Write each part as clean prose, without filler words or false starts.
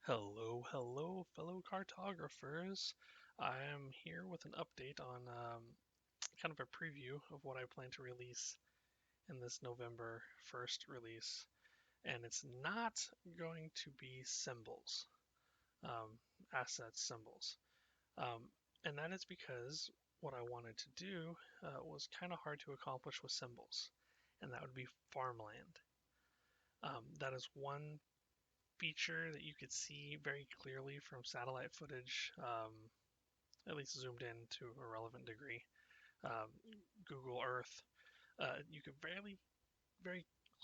Hello, hello, fellow cartographers. I am here with an update on kind of a preview of what I plan to release in this November 1st release. And it's not going to be symbols, um, asset symbols. Um, and that is because what I wanted to do was kind of hard to accomplish with symbols, and that would be farmland. That is one feature that you could see very clearly from satellite footage, at least zoomed in to a relevant degree. Um, Google Earth, you could very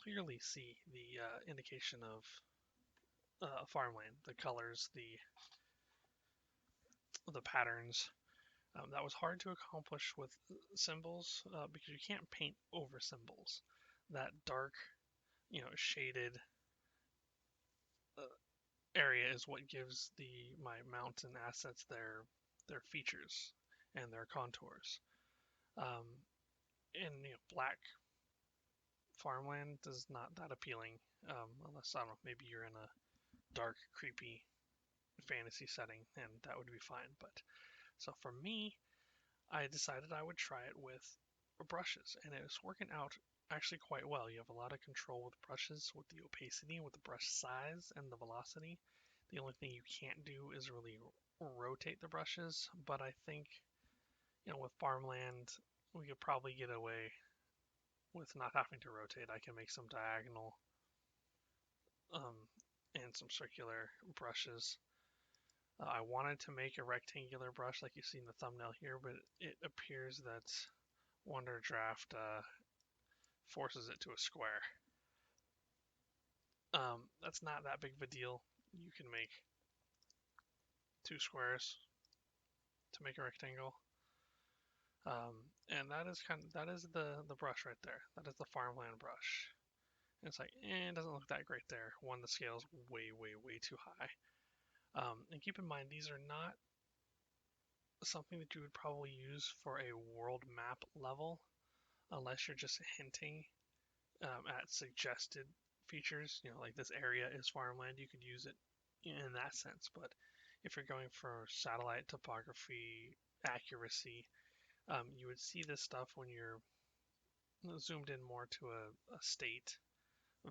clearly see the indication of farmland, the colors, the patterns. That was hard to accomplish with symbols because you can't paint over symbols. That dark, shaded uh, area is what gives my mountain assets their features and their contours. Um, and black farmland is not that appealing unless I don't know, maybe you're in a dark, creepy fantasy setting, and that would be fine. But so for me, I decided I would try it with brushes, and it was working out actually quite well. You have a lot of control with brushes, with the opacity, with the brush size, and the velocity. The only thing you can't do is really rotate the brushes, but I think with farmland we could probably get away with not having to rotate. I can make some diagonal um, and some circular brushes. I wanted to make a rectangular brush like you see in the thumbnail here, but it appears that Wonderdraft forces it to a square. That's not that big of a deal. You can make two squares to make a rectangle. And that is the brush right there. That is the farmland brush. And it's like, it doesn't look that great there. One, the scale's way too high. And keep in mind, these are not something that you would probably use for a world map level, unless you're just hinting at suggested features. Like this area is farmland, you could use it in that sense. But if you're going for satellite topography accuracy, you would see this stuff when you're zoomed in more to a state,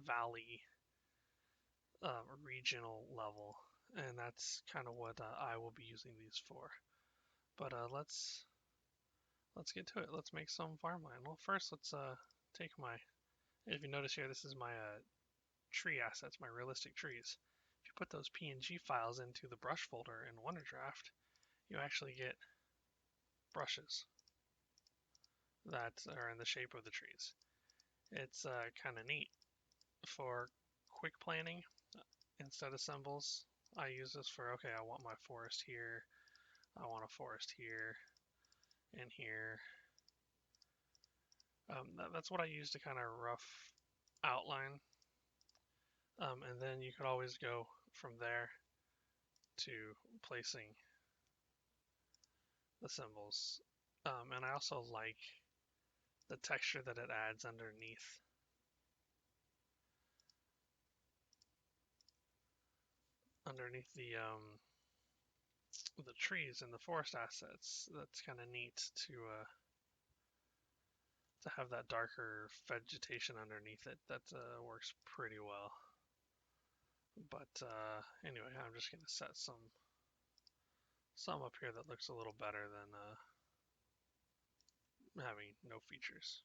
valley, regional level, and that's kind of what I will be using these for. But let's get to it. Let's make some farmland. Well, first let's take my. If you notice here, this is my tree assets, my realistic trees. If you put those PNG files into the brush folder in Wonderdraft, you actually get brushes that are in the shape of the trees. It's kind of neat for quick planning instead of symbols. I use this for, okay, I want my forest here, I want a forest here, and here. That's what I use to kind of rough outline. And then you could always go from there to placing the symbols. And I also like the texture that it adds underneath the trees and the forest assets. That's kind of neat to have that darker vegetation underneath it. That works pretty well. But anyway, I'm just gonna set some up here that looks a little better than having no features.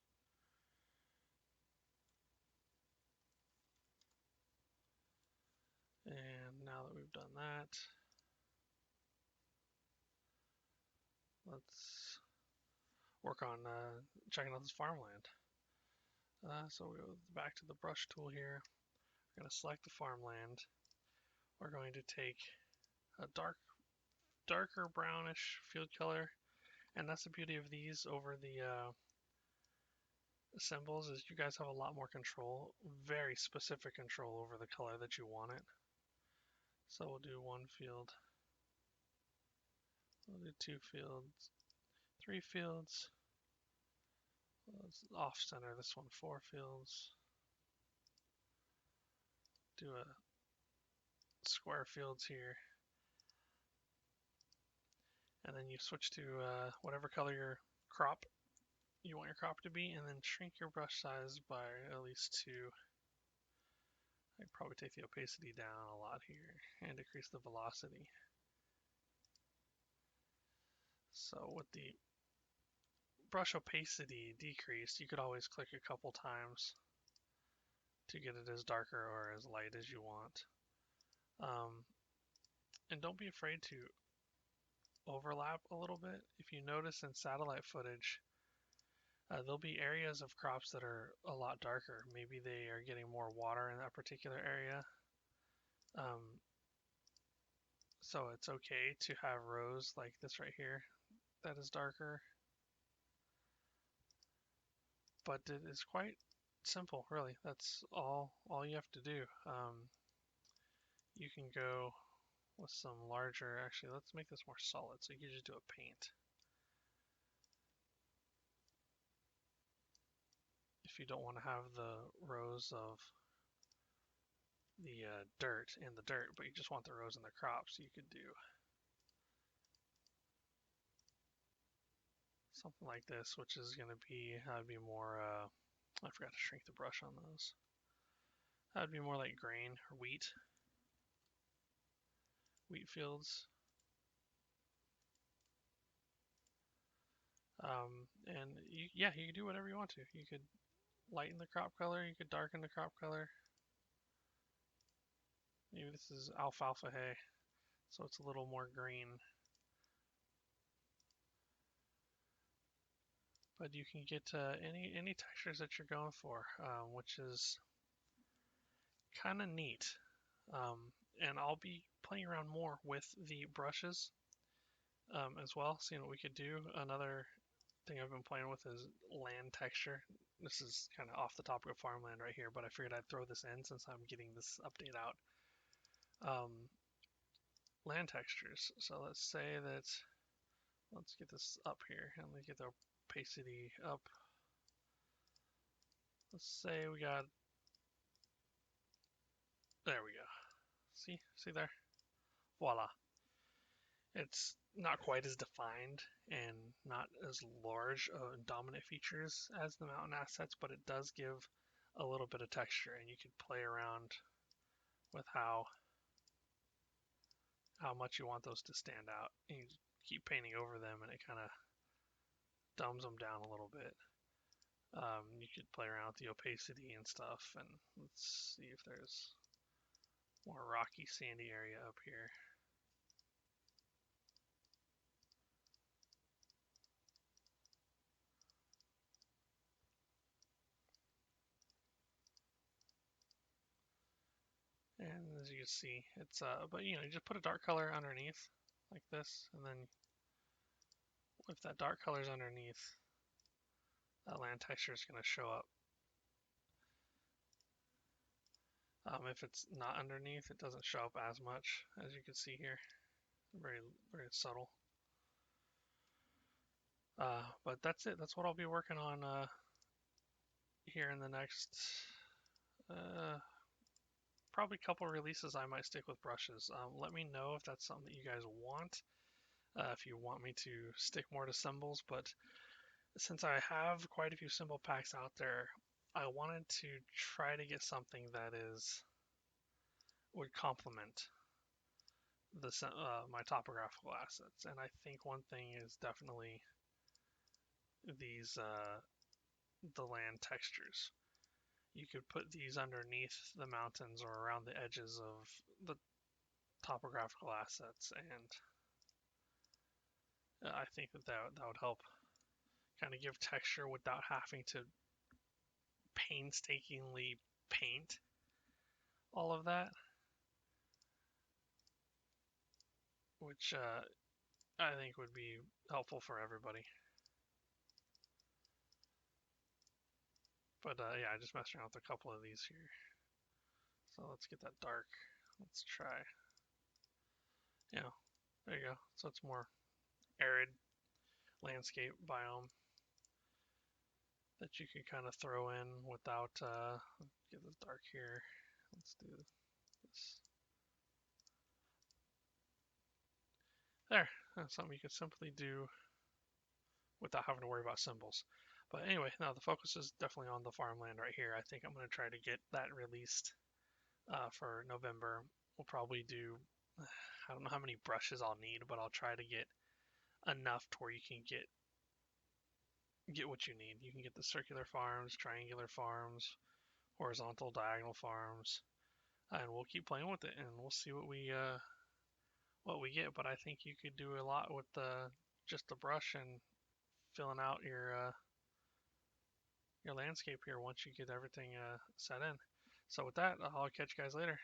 And now that we've done that, let's work on checking out this farmland. So we go back to the brush tool here. We're going to select the farmland. We're going to take a darker brownish field color, and that's the beauty of these over the symbols is you guys have a lot more control, very specific control over the color that you want it. So we'll do one field, we'll do two fields, three fields. Let's off center this one, four fields. Do a square fields here. And then you switch to whatever color your crop you want your crop to be, and then shrink your brush size by at least 2. I'd probably take the opacity down a lot here and decrease the velocity. So with the brush opacity decreased, you could always click a couple times to get it as darker or as light as you want. And don't be afraid to overlap a little bit. If you notice in satellite footage, there'll be areas of crops that are a lot darker. Maybe they are getting more water in that particular area. So it's okay to have rows like this right here that is darker. But it is quite simple, really. That's all you have to do. You can go with some larger, actually let's make this more solid, so you can just do a paint. If you don't want to have the rows of the dirt in the dirt, but you just want the rows in the crops, you could do something like this, which is going to be, that'd be more, I forgot to shrink the brush on those. That'd be more like grain or wheat fields. And yeah, you can do whatever you want to. You could lighten the crop color, you could darken the crop color. Maybe this is alfalfa hay, so it's a little more green. But you can get any textures that you're going for, which is kind of neat. And I'll be playing around more with the brushes as well, seeing what we could do. Another thing I've been playing with is land texture. This is kind of off the topic of farmland right here, but I figured I'd throw this in since I'm getting this update out. Land textures. So let's say that, let's get this up here and let's get the opacity up. Let's say we got, there we go. See there? Voila. It's not quite as defined and not as large dominant features as the mountain assets, but it does give a little bit of texture, and you can play around with how much you want those to stand out. And you keep painting over them, and it kind of dumbs them down a little bit. You could play around with the opacity and stuff, and let's see if there's more rocky, sandy area up here. And as you can see, it's but you just put a dark color underneath like this, and then if that dark color is underneath, that land texture is going to show up. If it's not underneath, it doesn't show up as much, as you can see here. Very, very subtle. But that's it. That's what I'll be working on here in the next probably couple releases. I might stick with brushes. Let me know if that's something that you guys want. If you want me to stick more to symbols, but since I have quite a few symbol packs out there, I wanted to try to get something that would complement my topographical assets. And I think one thing is definitely these the land textures. You could put these underneath the mountains or around the edges of the topographical assets, and I think that would help kind of give texture without having to painstakingly paint all of that, which I think would be helpful for everybody. But yeah, I just messed around with a couple of these here. So let's get that dark. Let's try. Yeah, there you go. So it's more arid landscape biome that you can kind of throw in without, get this dark here. Let's do this. There, that's something you can simply do without having to worry about symbols. But anyway, now the focus is definitely on the farmland right here. I think I'm going to try to get that released for November. We'll probably do, I don't know how many brushes I'll need, but I'll try to get enough to where you can get what you need. You can get the circular farms, triangular farms, horizontal, diagonal farms, and we'll keep playing with it, and we'll see what we get. But I think you could do a lot with just the brush and filling out your landscape here once you get everything set in. So with that, I'll catch you guys later.